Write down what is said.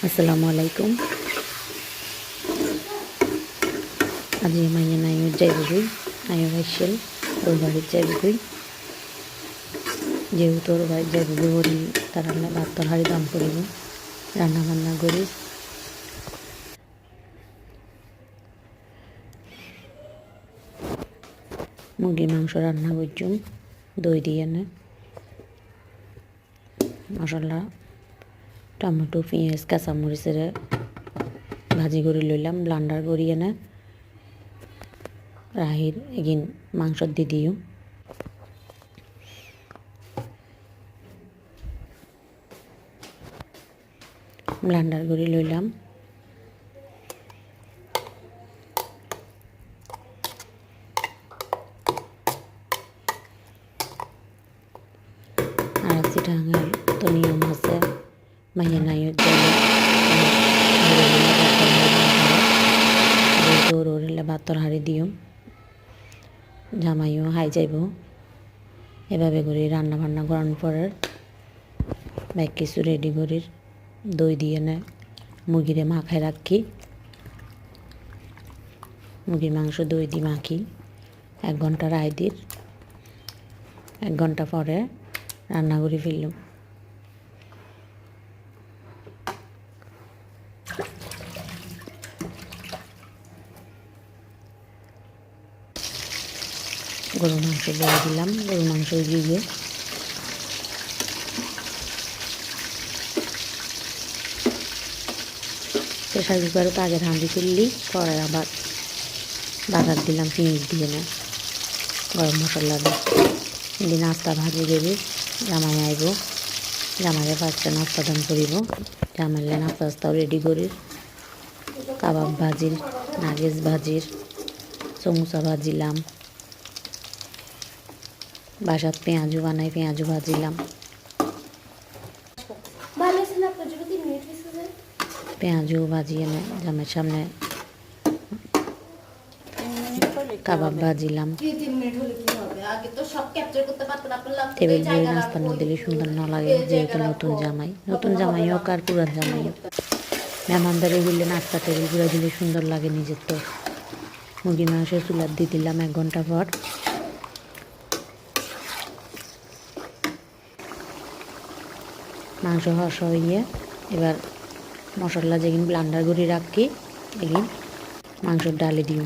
আসসালামু আলাইকুম। আজি মাইয়া নাইও যাইবগৈ, নাইও ভাইছিল ওর বাড়ির যাইবগৈ। যেহেতু ওর বাড়ির যাইবগৈ ওরই তারা ভাত তরকারি দাম করিব, রান্না বান্না করি। মুরগির মাংস রান্না করছুম দই দিয়ে না, মশলা টমেটো পেঁয়াজ কাঁচামরিচের ভাজি করে লইলাম, ব্লান্ডার করিয়ে না রাহির এগিন মাংস দিয়ে দিও। ব্লান্ডার করে লইলাম, আর চিটাঙের তো নিয়ম আছে মাইয়া নাইও যাইলে ওর ভাত তরকারি দিও, জামাইও হাই যাইব। এভাবে করে রান্না বান্না করানোর পরে ব্যাগ কিছু রেডি করি, দই দিয়ে না মুরগিরে মাখায় রাখি। মুরগির মাংস দই দিয়ে মাখি 1 ঘন্টা রায় দিই। 1 ঘন্টা পরে রান্না করে ফেললাম। গরুর মাংস বলে দিলাম, গরুর মাংস দিয়ে প্রেশার কুকারে তো আগে হাঁড়ি তুললি, পরে আবার বাগার দিলাম পেঁয়াজ দিয়ে না গরম মশলা দিয়ে। এদিন নাস্তা ভাজি দেবি, জামাই আইব, জামাইয়ের ফার্স্টে নাস্তা দান করিব। জামাইলে নাস্তাও রেডি করি, কাবাব ভাজির, নাগেজ ভাজির, সমুচা ভাজিলাম, বাসাত পেঁয়াজু বানাই পেঁয়াজু ভাজিলাম, পেঁয়াজু ভাজিয়ে না জামাইয়ের সামনে কাবাব ভাজিলাম। টেবিল বই নাস্তা না দিলে সুন্দর না লাগে, যেহেতু নতুন জামাই হোক আর পুরান জামাই হোক, মেহমানদারে হইলে নাস্তা টেবিল ঘুরে দিলে সুন্দর লাগে নিজের। তো মুরগির মাংসের চুলার দিয়ে দিলাম 1 ঘন্টা পর। মাংস হস হইয়ে এবার মশলা যেগিন ব্লান্ডার করে রাখি এগিন মাংসর ডালে দিও।